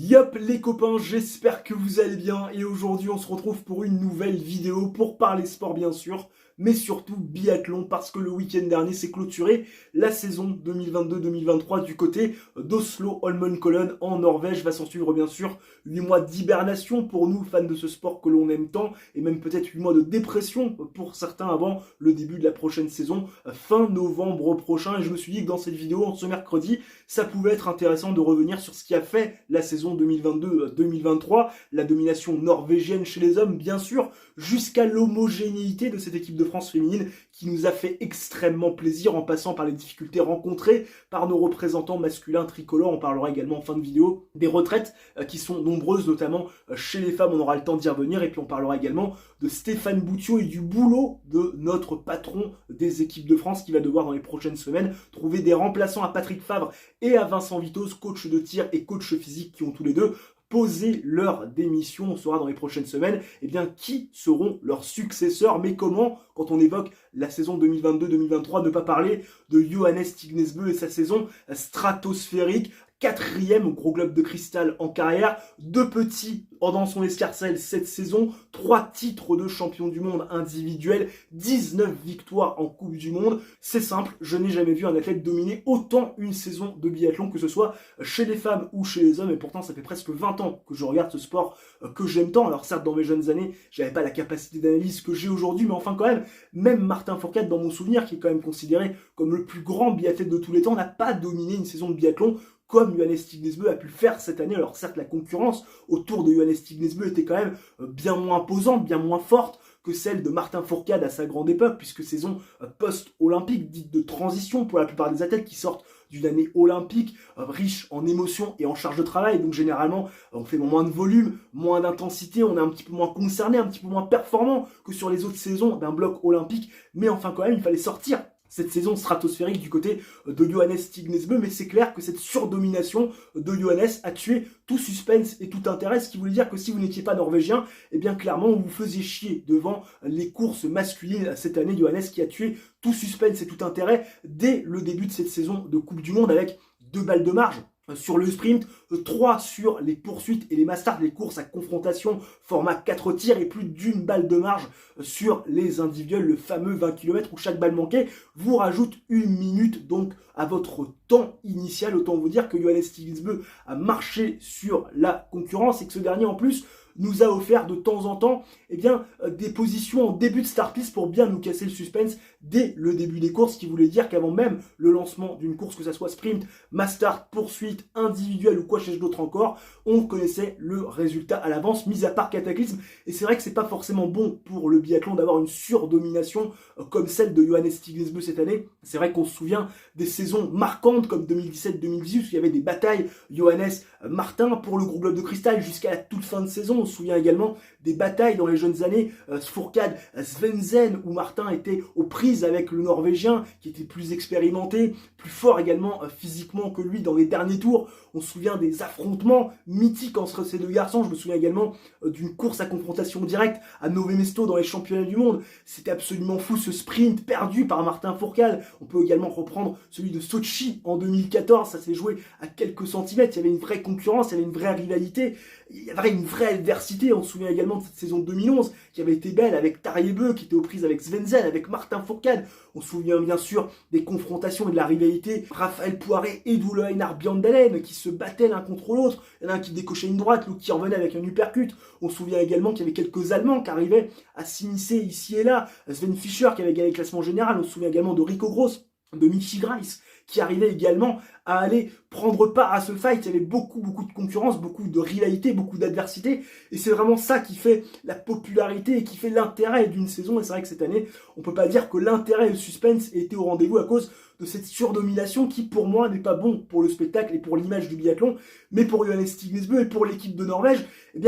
Yop les copains, j'espère que vous allez bien et aujourd'hui on se retrouve pour une nouvelle vidéo pour parler sport bien sûr, mais surtout biathlon parce que le week-end dernier s'est clôturé la saison 2022-2023 du côté d'Oslo Holmenkollen en Norvège. Va s'en suivre bien sûr 8 mois d'hibernation pour nous fans de ce sport que l'on aime tant et même peut-être 8 mois de dépression pour certains avant le début de la prochaine saison fin novembre prochain. Et je me suis dit que dans cette vidéo, ce mercredi, ça pouvait être intéressant de revenir sur ce qui a fait la saison 2022-2023, la domination norvégienne chez les hommes bien sûr, jusqu'à l'homogénéité de cette équipe de France féminine qui nous a fait extrêmement plaisir en passant par les difficultés rencontrées par nos représentants masculins tricolores. On parlera également en fin de vidéo des retraites qui sont nombreuses, notamment chez les femmes, on aura le temps d'y revenir, et puis on parlera également de Stéphane Boutiot et du boulot de notre patron des équipes de France qui va devoir dans les prochaines semaines trouver des remplaçants à Patrick Favre et à Vincent Vitoz, coach de tir et coach physique, qui ont tous les deux posé leur démission. On saura dans les prochaines semaines qui seront leurs successeurs. Mais comment, quand on évoque la saison 2022-2023, ne pas parler de Johannes Tignesbø et sa saison stratosphérique, 4e au gros globe de cristal en carrière, 2 petits dans son escarcelle cette saison, 3 titres de champion du monde individuel, 19 victoires en Coupe du Monde. C'est simple, je n'ai jamais vu un athlète dominer autant une saison de biathlon, que ce soit chez les femmes ou chez les hommes, et pourtant ça fait presque 20 ans que je regarde ce sport que j'aime tant. Alors certes, dans mes jeunes années, j'avais pas la capacité d'analyse que j'ai aujourd'hui, mais enfin quand même Martin Fourcade, dans mon souvenir, qui est quand même considéré comme le plus grand biathlète de tous les temps, n'a pas dominé une saison de biathlon comme Johannes Tignesbø a pu le faire cette année. Alors certes, la concurrence autour de Johannes Tignesbø était quand même bien moins imposante, bien moins forte que celle de Martin Fourcade à sa grande époque, puisque saison post-olympique, dite de transition pour la plupart des athlètes qui sortent d'une année olympique, riche en émotions et en charge de travail. Donc généralement, on fait moins de volume, moins d'intensité, on est un petit peu moins concerné, un petit peu moins performant que sur les autres saisons d'un bloc olympique. Mais enfin quand même, il fallait sortir cette saison stratosphérique du côté de Johannes Tignesbø, mais c'est clair que cette surdomination de Johannes a tué tout suspense et tout intérêt, ce qui voulait dire que si vous n'étiez pas norvégien, clairement vous vous faisiez chier devant les courses masculines cette année. Johannes qui a tué tout suspense et tout intérêt dès le début de cette saison de Coupe du Monde, avec 2 balles de marge sur le sprint, 3 sur les poursuites et les masters, les courses à confrontation format 4 tirs, et plus d'1 balle de marge sur les individuels, le fameux 20 km où chaque balle manquée vous rajoute 1 minute donc à votre temps initial. Autant vous dire que Johannes Tignesbø a marché sur la concurrence et que ce dernier en plus nous a offert de temps en temps des positions en début de start piste pour bien nous casser le suspense dès le début des courses, ce qui voulait dire qu'avant même le lancement d'une course, que ça soit sprint, master, poursuite, individuelle ou quoi chez d'autres encore, on connaissait le résultat à l'avance, mis à part Cataclysme. Et c'est vrai que c'est pas forcément bon pour le biathlon d'avoir une surdomination comme celle de Johannes Tignesbø cette année. C'est vrai qu'on se souvient des saisons marquantes comme 2017-2018 où il y avait des batailles Johannes-Martin pour le gros globe de cristal jusqu'à la toute fin de saison. On se souvient également des batailles dans les jeunes années, Fourcade-Svendsen, où Martin était aux prises avec le Norvégien, qui était plus expérimenté, plus fort également physiquement que lui dans les derniers tours. On se souvient des affrontements mythiques entre ces deux garçons. Je me souviens également d'une course à confrontation directe à Nové Mesto dans les championnats du monde. C'était absolument fou, ce sprint perdu par Martin Fourcade. On peut également reprendre celui de Sochi en 2014. Ça s'est joué à quelques centimètres. Il y avait une vraie concurrence, il y avait une vraie rivalité, il y avait une vraie adversité. On se souvient également de cette saison 2011 qui avait été belle avec Tarjei qui était aux prises avec Svendsen, avec Martin Fourcade. On se souvient bien sûr des confrontations et de la rivalité Raphaël Poiré et Doulo Einar Bjørndalen qui se battaient l'un contre l'autre. Il y en a un qui décochait une droite, l'autre qui revenait avec un uppercut. On se souvient également qu'il y avait quelques Allemands qui arrivaient à s'immiscer ici et là. Sven Fischer qui avait gagné le classement général. On se souvient également de Rico Gross, de Michi Grice, qui arrivait également à aller prendre part à ce fight. Il y avait beaucoup de concurrence, beaucoup de rivalité, beaucoup d'adversité, et c'est vraiment ça qui fait la popularité et qui fait l'intérêt d'une saison. Et c'est vrai que cette année, on peut pas dire que l'intérêt et le suspense étaient au rendez-vous à cause de cette surdomination qui, pour moi, n'est pas bon pour le spectacle et pour l'image du biathlon, mais pour Johannes Tignesbø et pour l'équipe de Norvège,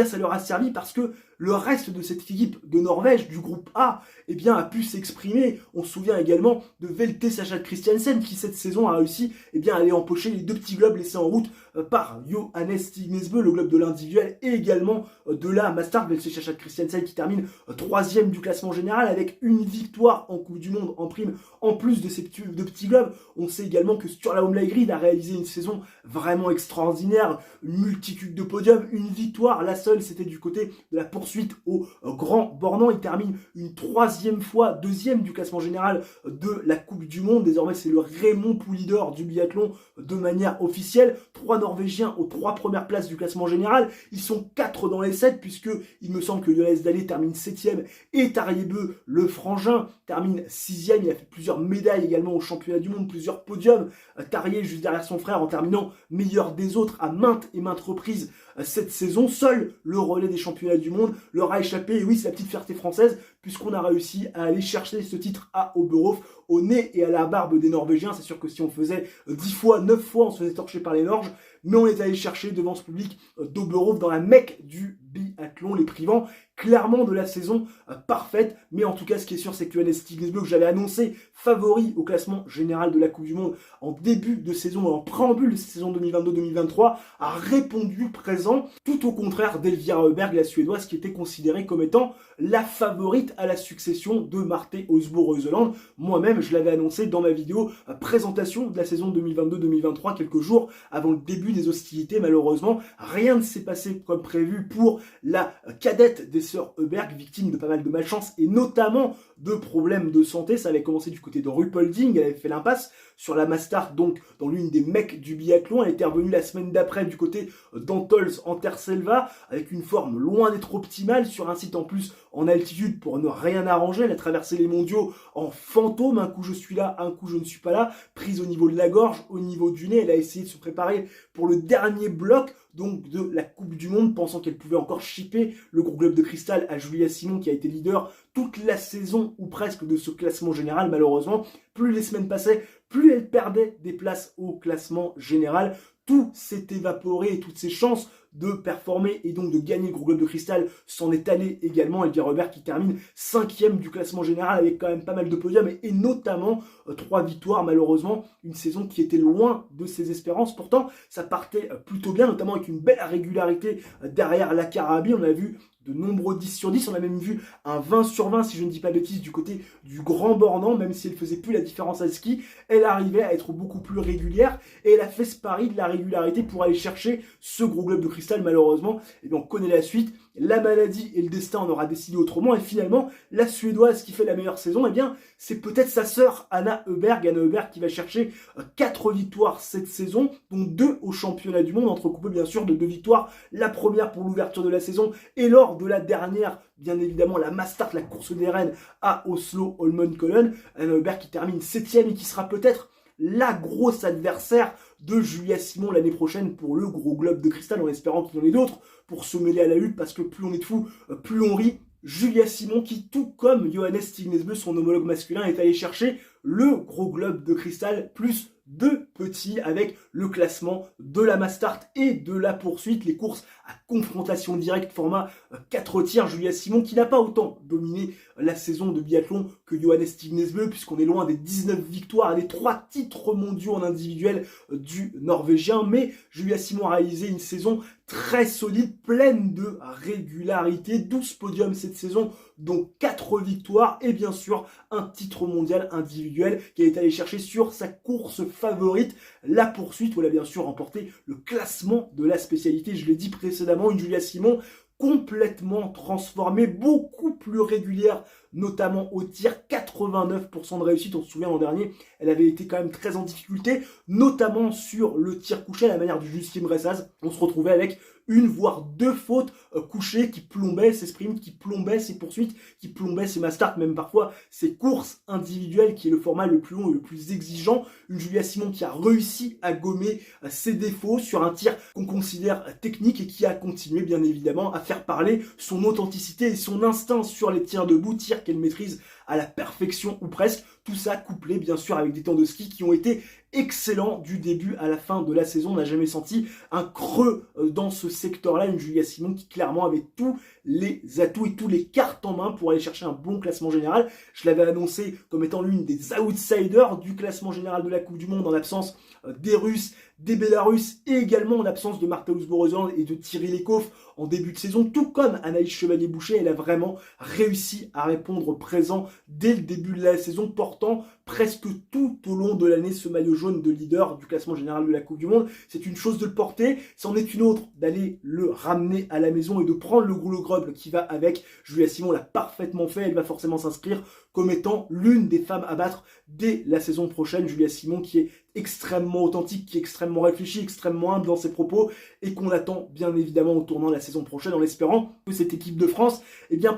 ça leur a servi parce que le reste de cette équipe de Norvège, du groupe A, a pu s'exprimer. On se souvient également de Velte Sachat Christiansen qui, cette saison, a réussi à aller empocher les 2 petits globe laissé en route par Johannes Stignesbø, le globe de l'individuel, et également de la Mastart Velsechat Christiansen qui termine 3e du classement général avec une victoire en Coupe du Monde en prime, en plus de ces petits globes. On sait également que Sturla Umlaigrid a réalisé une saison vraiment extraordinaire, une multitude de podiums, une victoire, la seule c'était du côté de la poursuite au Grand Bornand. Il termine une 3e fois 2e du classement général de la Coupe du Monde. Désormais c'est le Raymond Poulidor du biathlon de manière officielle. 3 Norvégiens aux 3 premières places du classement général. Ils sont 4 dans les 7 puisque il me semble que Jonas Daly termine 7e et Tarjei-Bø, le frangin, termine 6e. Il a fait plusieurs médailles également au championnat du monde, plusieurs podiums. Tarjei juste derrière son frère en terminant meilleur des autres à maintes et maintes reprises cette saison. Seul le relais des championnats du monde leur a échappé. Et oui, c'est la petite fierté française puisqu'on a réussi à aller chercher ce titre à Oberhof, au nez et à la barbe des Norvégiens. C'est sûr que si on faisait 10 fois, 9 fois, on se faisait torcher par les Norges. Mais on est allé chercher devant ce public d'Oberhof dans la Mecque du biathlon, les privant clairement de la saison parfaite. Mais en tout cas, ce qui est sûr, c'est que Johannes Stignesbø, que j'avais annoncé favori au classement général de la Coupe du Monde en début de saison, en préambule de cette saison 2022-2023, a répondu présent, tout au contraire d'Elvira Öberg, la Suédoise, qui était considérée comme étant la favorite à la succession de Marte Osbo-Reuseland. Moi-même, je l'avais annoncé dans ma vidéo présentation de la saison 2022-2023, quelques jours avant le début des hostilités. Malheureusement, rien ne s'est passé comme prévu pour la cadette des sœurs Öberg, victime de pas mal de malchance et notamment de problèmes de santé. Ça avait commencé du côté de Ruhpolding, elle avait fait l'impasse sur la Mastart, donc dans l'une des mecs du biathlon. Elle était revenue la semaine d'après du côté d'Antols en Terselva, avec une forme loin d'être optimale, sur un site en plus en altitude pour ne rien arranger. Elle a traversé les mondiaux en fantôme, un coup je suis là, un coup je ne suis pas là, prise au niveau de la gorge, au niveau du nez. Elle a essayé de se préparer pour le dernier bloc donc de la Coupe du Monde, pensant qu'elle pouvait encore chipper le gros globe de cristal à Julia Simon, qui a été leader toute la saison ou presque de ce classement général. Malheureusement, plus les semaines passaient, plus elle perdait des places au classement général. Tout s'est évaporé et toutes ses chances de performer et donc de gagner le gros globe de cristal s'en est allé également. Elvira Öberg qui termine 5e du classement général avec quand même pas mal de podiums et notamment 3 victoires. Malheureusement, une saison qui était loin de ses espérances. Pourtant, ça partait plutôt bien, notamment avec une belle régularité derrière la Carabi. On a vu de nombreux 10 sur 10, on a même vu un 20 sur 20 si je ne dis pas de bêtises du côté du Grand Bornand, même si elle faisait plus la différence à ski, elle arrivait à être beaucoup plus régulière et elle a fait ce pari de la régularité pour aller chercher ce gros globe de cristal. Malheureusement, et bien on connaît la suite, la maladie et le destin en aura décidé autrement et finalement la Suédoise qui fait la meilleure saison, et bien c'est peut-être sa sœur Anna Öberg qui va chercher 4 victoires cette saison, dont 2 au championnat du monde, entrecoupées bien sûr de 2 victoires, la première pour l'ouverture de la saison et lors de la dernière, bien évidemment la Mastart, la course des reines à Oslo Holmenkollen. Anna Öberg qui termine 7e et qui sera peut-être la grosse adversaire de Julia Simon l'année prochaine pour le gros globe de cristal, en espérant qu'il y en ait d'autres pour se mêler à la lutte, parce que plus on est de fous, plus on rit. Julia Simon qui, tout comme Johannes Stignesbø, son homologue masculin, est allé chercher le gros globe de cristal plus 2 petits avec le classement de la Mastart et de la poursuite, les courses à confrontation directe format 4 tiers. Julia Simon qui n'a pas autant dominé la saison de biathlon que Johannes Stignesbø, puisqu'on est loin des 19 victoires et des 3 titres mondiaux en individuel du Norvégien, mais Julia Simon a réalisé une saison très solide, pleine de régularité, 12 podiums cette saison, dont 4 victoires et bien sûr un titre mondial individuel qui a été allé chercher sur sa course favorite, la poursuite, où elle a bien sûr remporté le classement de la spécialité. Je l'ai dit précédemment, une Julia Simon complètement transformée, beaucoup plus régulière, notamment au tir, 89% de réussite. On se souvient l'an dernier, elle avait été quand même très en difficulté, notamment sur le tir couché à la manière du Justin Bressaz. On se retrouvait avec une voire 2 fautes couchées qui plombaient ses sprints, qui plombaient ses poursuites, qui plombaient ses Mastart, même parfois ses courses individuelles, qui est le format le plus long et le plus exigeant. Une Julia Simon qui a réussi à gommer ses défauts sur un tir qu'on considère technique et qui a continué bien évidemment à faire parler son authenticité et son instinct sur les tirs debout, tir qu'elle maîtrise à la perfection ou presque. Tout ça couplé bien sûr avec des temps de ski qui ont été excellents du début à la fin de la saison. On n'a jamais senti un creux dans ce secteur-là. Une Julia Simon qui clairement avait tous les atouts et tous les cartes en main pour aller chercher un bon classement général. Je l'avais annoncé comme étant l'une des outsiders du classement général de la Coupe du Monde en l'absence des Russes, des Bélarusses et également en l'absence de Mateusz Borozan et de Thierry Lekhoff en début de saison, tout comme Anaïs Chevalier-Boucher. Elle a vraiment réussi à répondre présent dès le début de la saison, portant presque tout au long de l'année ce maillot jaune de leader du classement général de la Coupe du Monde. C'est une chose de le porter, c'en est une autre d'aller le ramener à la maison et de prendre le goulot grub qui va avec. Julia Simon l'a parfaitement fait, elle va forcément s'inscrire comme étant l'une des femmes à battre dès la saison prochaine. Julia Simon qui est extrêmement authentique, qui est extrêmement réfléchie, extrêmement humble dans ses propos et qu'on attend bien évidemment au tournant de la saison prochaine en espérant que cette équipe de France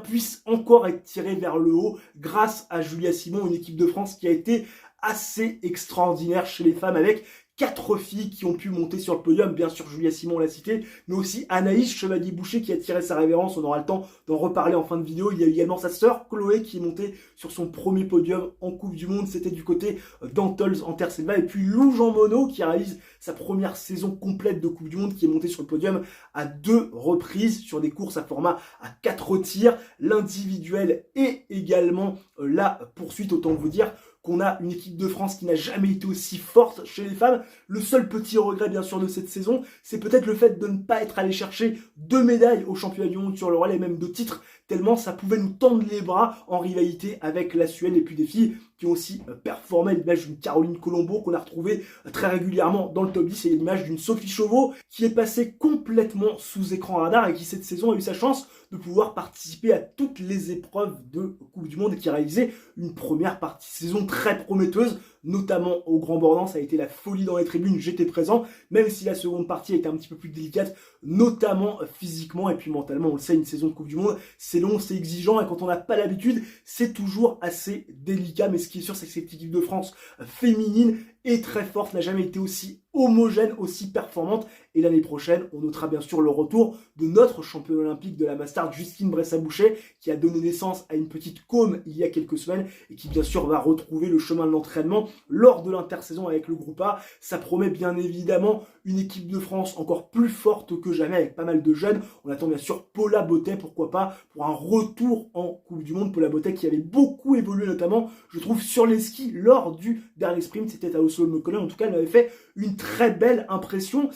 puisse encore être tirée vers le haut grâce à Julia Simon, une équipe de France qui a été assez extraordinaire chez les femmes avec 4 filles qui ont pu monter sur le podium, bien sûr Julia Simon on l'a cité, mais aussi Anaïs Chevalier-Boucher qui a tiré sa révérence, on aura le temps d'en reparler en fin de vidéo. Il y a également sa sœur Chloé qui est montée sur son premier podium en Coupe du Monde, c'était du côté d'Antols en terre Selva, et puis Lou Jean Monod qui réalise sa première saison complète de Coupe du Monde, qui est montée sur le podium à 2 reprises sur des courses à format à 4 tirs, l'individuel et également la poursuite. Autant vous dire qu'on a une équipe de France qui n'a jamais été aussi forte chez les femmes. Le seul petit regret bien sûr de cette saison, c'est peut-être le fait de ne pas être allé chercher 2 médailles au championnat du monde sur le relais, et même 2 titres, tellement ça pouvait nous tendre les bras en rivalité avec la Suède. Et puis des filles qui ont aussi performé, l'image d'une Caroline Colombo qu'on a retrouvée très régulièrement dans le top 10, et l'image d'une Sophie Chauveau qui est passée complètement sous écran radar et qui cette saison a eu sa chance de pouvoir participer à toutes les épreuves de Coupe du Monde et qui a réalisé une première partie de saison très prometteuse, notamment au Grand Bornand. Ça a été la folie dans les tribunes, j'étais présent, même si la seconde partie a été un petit peu plus délicate, notamment physiquement et puis mentalement. On le sait, une saison de Coupe du Monde, c'est long, c'est exigeant, et quand on n'a pas l'habitude, c'est toujours assez délicat. Mais ce qui est sûr, c'est que cette équipe de France féminine est très forte, n'a jamais été aussi homogène, aussi performante. Et l'année prochaine, on notera bien sûr le retour de notre championne olympique de la Mastart, Justine Bressa-Boucher, qui a donné naissance à une petite côme il y a quelques semaines et qui bien sûr va retrouver le chemin de l'entraînement lors de l'intersaison avec le groupe A. Ça promet bien évidemment une équipe de France encore plus forte que jamais avec pas mal de jeunes. On attend bien sûr Paula Bottet, pourquoi pas, pour un retour en Coupe du Monde. Paula Bottet qui avait beaucoup évolué, notamment je trouve sur les skis lors du dernier sprint, c'était à Oslo-Mokolen. En tout cas, elle m'avait fait une très belle impression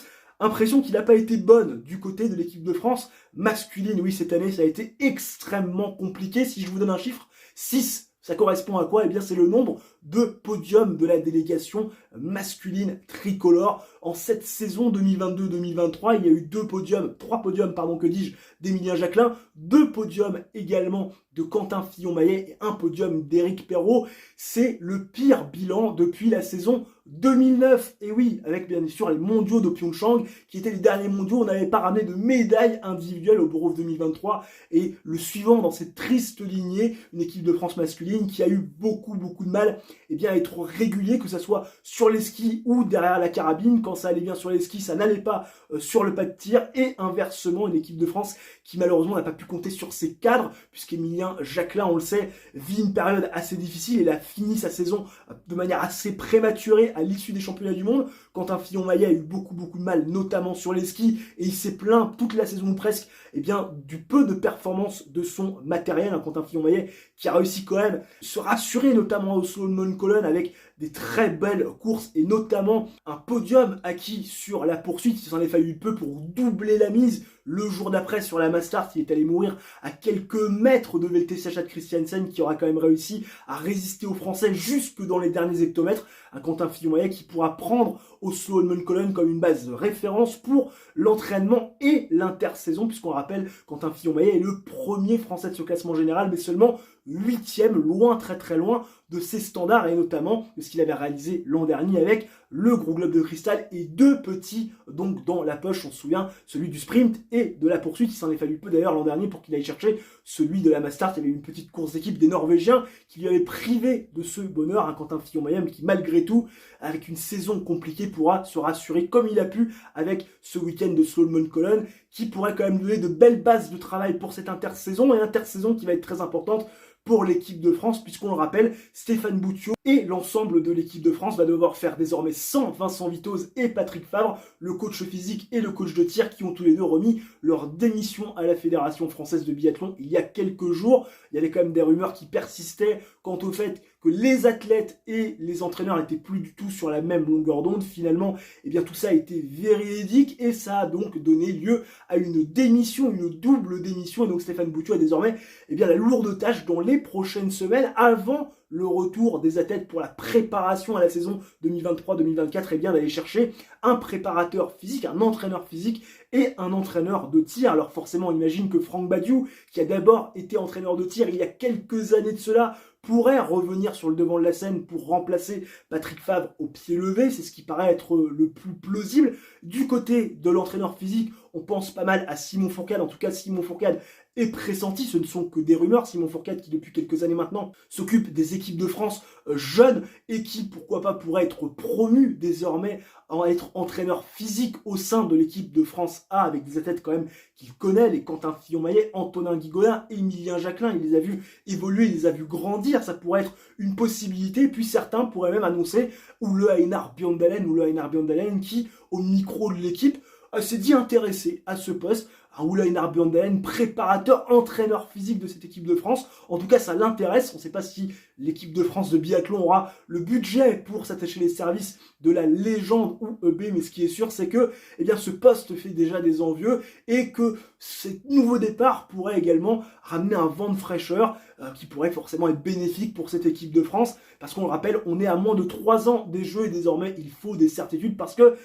qui n'a pas été bonne du côté de l'équipe de France masculine. Oui, cette année, ça a été extrêmement compliqué. Si je vous donne un chiffre, 6, ça correspond à quoi? Eh bien, c'est le nombre de podiums de la délégation masculine tricolore. En cette saison 2022-2023, il y a eu 3 podiums, que dis-je, d'Emilien Jacquelin, 2 podiums également de Quentin Fillon-Maillet et un podium d'Éric Perrault. C'est le pire bilan depuis la saison 2009. Et oui, avec bien sûr les mondiaux de Pyeongchang, qui étaient les derniers mondiaux, on n'avait pas ramené de médaille individuelle au Borov 2023. Et le suivant dans cette triste lignée, une équipe de France masculine qui a eu beaucoup de mal à être régulier, que ce soit sur les skis ou derrière la carabine. Quand ça allait bien sur les skis, ça n'allait pas sur le pas de tir, et inversement, une équipe de France qui malheureusement n'a pas pu compter sur ses cadres, puisqu'Emilien Jacquelin, on le sait, vit une période assez difficile. Il a fini sa saison de manière assez prématurée à l'issue des championnats du monde. Quentin Fillon-Maillet a eu beaucoup de mal, notamment sur les skis, et il s'est plaint toute la saison presque du peu de performance de son matériel. Quentin Fillon-Maillet qui a réussi quand même à se rassurer, notamment au Oslo-Mokolen avec des très belles courses et notamment un podium acquis sur la poursuite. Il s'en est fallu peu pour doubler la mise. Le jour d'après, sur la Mastart, il est allé mourir à quelques mètres de VLT Sachat Christiansen, qui aura quand même réussi à résister aux Français jusque dans les derniers hectomètres. Un Quentin Fillon-Maillet qui pourra prendre Oslo-Mokolen comme une base de référence pour l'entraînement et l'intersaison, puisqu'on rappelle, Quentin Fillon-Maillet est le premier Français de ce classement général, mais seulement 8e, loin, très loin de ses standards, et notamment de ce qu'il avait réalisé l'an dernier avec le gros globe de cristal et 2 petits donc dans la poche. On se souvient, celui du sprint et de la poursuite. Il s'en est fallu peu d'ailleurs l'an dernier pour qu'il aille chercher celui de la Mastart. Il y avait une petite course d'équipe des Norvégiens qui lui avait privé de ce bonheur. Un Quentin Fillon-Maillet qui malgré tout, avec une saison compliquée, pourra se rassurer comme il a pu avec ce week-end de Oslo-Mokolen, qui pourrait quand même donner de belles bases de travail pour cette intersaison, et intersaison qui va être très importante pour l'équipe de France, puisqu'on le rappelle, Stéphane Boutiot et l'ensemble de l'équipe de France va devoir faire désormais sans Vincent Vitoz et Patrick Favre, le coach physique et le coach de tir, qui ont tous les deux remis leur démission à la Fédération française de biathlon il y a quelques jours. Il y avait quand même des rumeurs qui persistaient quant au fait que les athlètes et les entraîneurs n'étaient plus du tout sur la même longueur d'onde. Finalement, eh bien, tout ça a été véridique et ça a donc donné lieu à une démission, une double démission. Et donc Stéphane Boutiot a désormais la lourde tâche dans les prochaines semaines, avant le retour des athlètes pour la préparation à la saison 2023-2024, d'aller chercher un préparateur physique, un entraîneur physique et un entraîneur de tir. Alors forcément, on imagine que Franck Badiou, qui a d'abord été entraîneur de tir il y a quelques années de cela, pourrait revenir sur le devant de la scène pour remplacer Patrick Favre au pied levé. C'est ce qui paraît être le plus plausible. Du côté de l'entraîneur physique, on pense pas mal à Simon Fourcade. En tout cas, Simon Fourcade est pressenti, ce ne sont que des rumeurs. Simon Fourcade qui depuis quelques années maintenant s'occupe des équipes de France jeunes et qui, pourquoi pas, pourrait être promu désormais à être entraîneur physique au sein de l'équipe de France A, avec des athlètes quand même qu'il connaît, les Quentin Fillon-Maillet, Antonin Guigodin, Émilien Jacquelin. Il les a vus évoluer, il les a vus grandir. Ça pourrait être une possibilité. Puis certains pourraient même annoncer Ole Einar Bjørndalen qui, au micro de l'équipe, s'est dit intéressé à ce poste. Un Ole Einar Bjørndalen, préparateur, entraîneur physique de cette équipe de France. En tout cas, ça l'intéresse. On ne sait pas si l'équipe de France de biathlon aura le budget pour s'attacher les services de la légende ou EB, mais ce qui est sûr, c'est que ce poste fait déjà des envieux et que ce nouveau départ pourrait également ramener un vent de fraîcheur qui pourrait forcément être bénéfique pour cette équipe de France, parce qu'on le rappelle, on est à moins de 3 ans des Jeux et désormais il faut des certitudes, parce que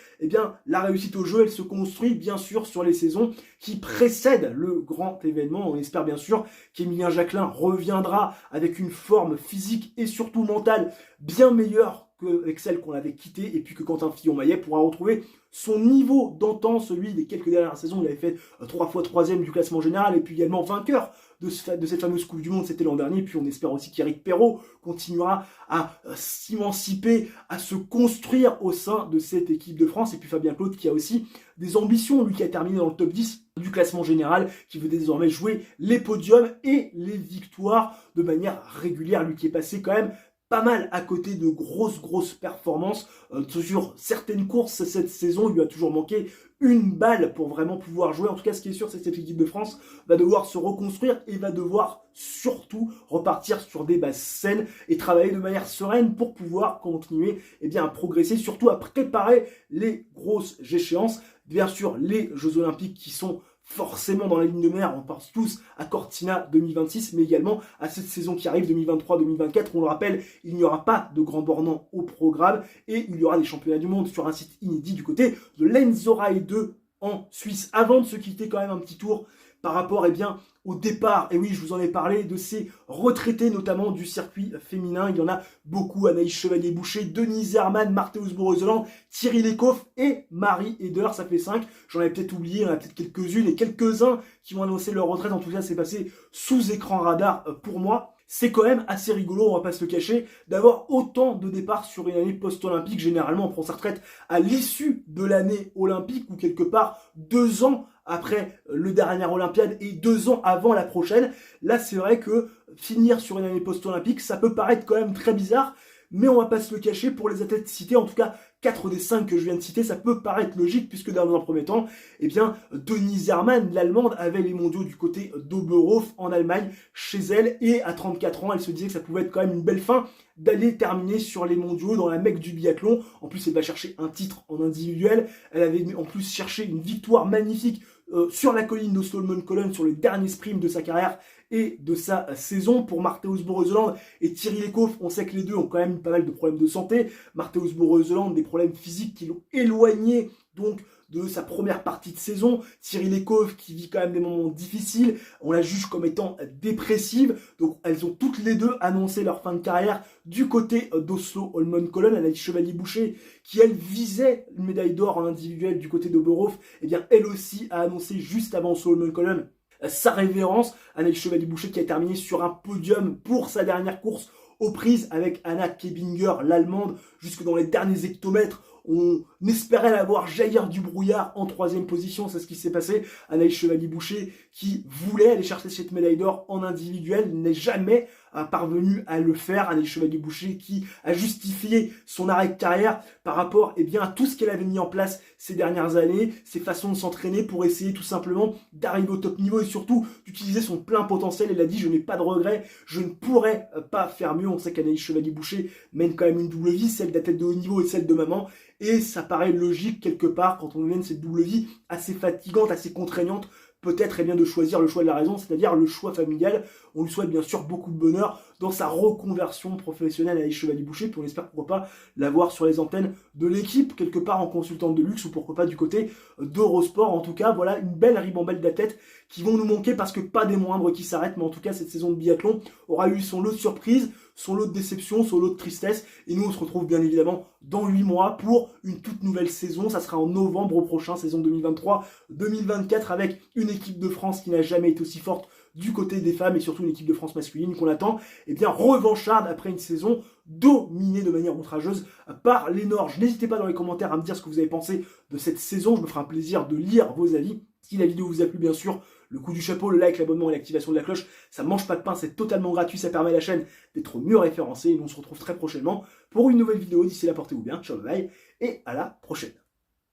la réussite aux Jeux, elle se construit bien sûr sur les saisons qui précèdent le grand événement. On espère bien sûr qu'Émilien Jacquelin reviendra avec une forme physique et surtout mentale bien meilleure qu'avec celle qu'on avait quittée, et puis que Quentin Fillon-Maillet pourra retrouver son niveau d'antan, celui des quelques dernières saisons. Il avait fait 3 fois 3e du classement général et puis également vainqueur de cette fameuse Coupe du Monde, c'était l'an dernier. Puis on espère aussi qu'Éric Perrault continuera à s'émanciper, à se construire au sein de cette équipe de France. Et puis Fabien Claude qui a aussi des ambitions, lui qui a terminé dans le top 10 du classement général, qui veut désormais jouer les podiums et les victoires de manière régulière. Lui qui est passé quand même pas mal à côté de grosses performances sur certaines courses cette saison. Il lui a toujours manqué une balle pour vraiment pouvoir jouer. En tout cas, ce qui est sûr, c'est que cette équipe de France va devoir se reconstruire et va devoir surtout repartir sur des bases saines et travailler de manière sereine pour pouvoir continuer à progresser, surtout à préparer les grosses échéances. Bien sûr, les Jeux Olympiques qui sont forcément dans la ligne de mer, on pense tous à Cortina 2026, mais également à cette saison qui arrive 2023-2024. On le rappelle, il n'y aura pas de Grand Bornand au programme et il y aura des championnats du monde sur un site inédit du côté de Lenzerheide 2 en Suisse. Avant de se quitter, quand même un petit tour par rapport au départ, et oui, je vous en ai parlé, de ces retraités, notamment du circuit féminin. Il y en a beaucoup: Anaïs Chevalier-Boucher, Denise Herrmann, Marthéus Boreuzeland, Thierry Lecoff et Marie Eder. Ça fait 5. J'en avais peut-être oublié, il y en a peut-être quelques-unes et quelques-uns qui vont annoncer leur retraite. En tout cas, c'est passé sous écran radar pour moi. C'est quand même assez rigolo, on va pas se le cacher, d'avoir autant de départs sur une année post-olympique. Généralement, on prend sa retraite à l'issue de l'année olympique ou quelque part 2 ans après le dernier Olympiade et 2 ans avant la prochaine. Là, c'est vrai que finir sur une année post-olympique, ça peut paraître quand même très bizarre, mais on va pas se le cacher, pour les athlètes cités, en tout cas 4 des 5 que je viens de citer, ça peut paraître logique, puisque dans un premier temps, Denise Herrmann, l'Allemande, avait les mondiaux du côté d'Oberhof en Allemagne, chez elle, et à 34 ans, elle se disait que ça pouvait être quand même une belle fin d'aller terminer sur les mondiaux dans la Mecque du biathlon. En plus, elle va chercher un titre en individuel, elle avait en plus cherché une victoire magnifique sur la colline de Holmenkollen, sur le dernier sprint de sa carrière et de sa saison. Pour Marthéus Boreuzeland et Thierry Lecoff, on sait que les deux ont quand même eu pas mal de problèmes de santé. Marthéus Boreuzeland, des problèmes physiques qui l'ont éloigné donc de sa première partie de saison. Thierry Lecoff qui vit quand même des moments difficiles, on la juge comme étant dépressive. Donc elles ont toutes les deux annoncé leur fin de carrière du côté d'Oslo Holmenkollen. Anaïs Chevalier-Boucher, qui elle visait une médaille d'or en individuel du côté d'Oberhof, elle aussi a annoncé juste avant Oslo Holmenkollen sa révérence. Anaïs Chevalier-Boucher qui a terminé sur un podium pour sa dernière course aux prises avec Anna Kebinger, l'Allemande, jusque dans les derniers hectomètres. On espérait la voir jaillir du brouillard en 3e position, c'est ce qui s'est passé. Anaïs Chevalier-Boucher qui voulait aller chercher cette médaille d'or en individuel n'est jamais parvenu à le faire. Anaïs Chevalier-Boucher qui a justifié son arrêt de carrière par rapport à tout ce qu'elle avait mis en place ces dernières années, ses façons de s'entraîner pour essayer tout simplement d'arriver au top niveau et surtout d'utiliser son plein potentiel. Elle a dit: je n'ai pas de regrets, je ne pourrais pas faire mieux. On sait qu'Anaïs Chevalier-Boucher mène quand même une double vie, celle d'athlète de haut niveau et celle de maman, et ça paraît logique quelque part quand on mène cette double vie assez fatigante, assez contraignante, peut-être de choisir le choix de la raison, c'est-à-dire le choix familial. On lui souhaite bien sûr beaucoup de bonheur dans sa reconversion professionnelle à Chevalier-Boucher, puis on espère pourquoi pas la voir sur les antennes de l'équipe, quelque part en consultante de luxe, ou pourquoi pas du côté d'Eurosport. En tout cas, voilà une belle ribambelle d'athlètes qui vont nous manquer, parce que pas des moindres qui s'arrêtent, mais en tout cas cette saison de biathlon aura eu son lot de surprises, son lot de déceptions, son lot de tristesse, et nous on se retrouve bien évidemment dans 8 mois pour une toute nouvelle saison. Ça sera en novembre prochain, saison 2023-2024, avec une équipe de France qui n'a jamais été aussi forte du côté des femmes, et surtout une équipe de France masculine qu'on attend revancharde après une saison dominée de manière outrageuse par les Norges. N'hésitez pas dans les commentaires à me dire ce que vous avez pensé de cette saison, je me ferai un plaisir de lire vos avis. Si la vidéo vous a plu, bien sûr, le coup du chapeau, le like, l'abonnement et l'activation de la cloche, ça mange pas de pain, c'est totalement gratuit, ça permet à la chaîne d'être mieux référencée, et nous on se retrouve très prochainement pour une nouvelle vidéo. D'ici là, portez-vous bien, ciao, bye, et à la prochaine.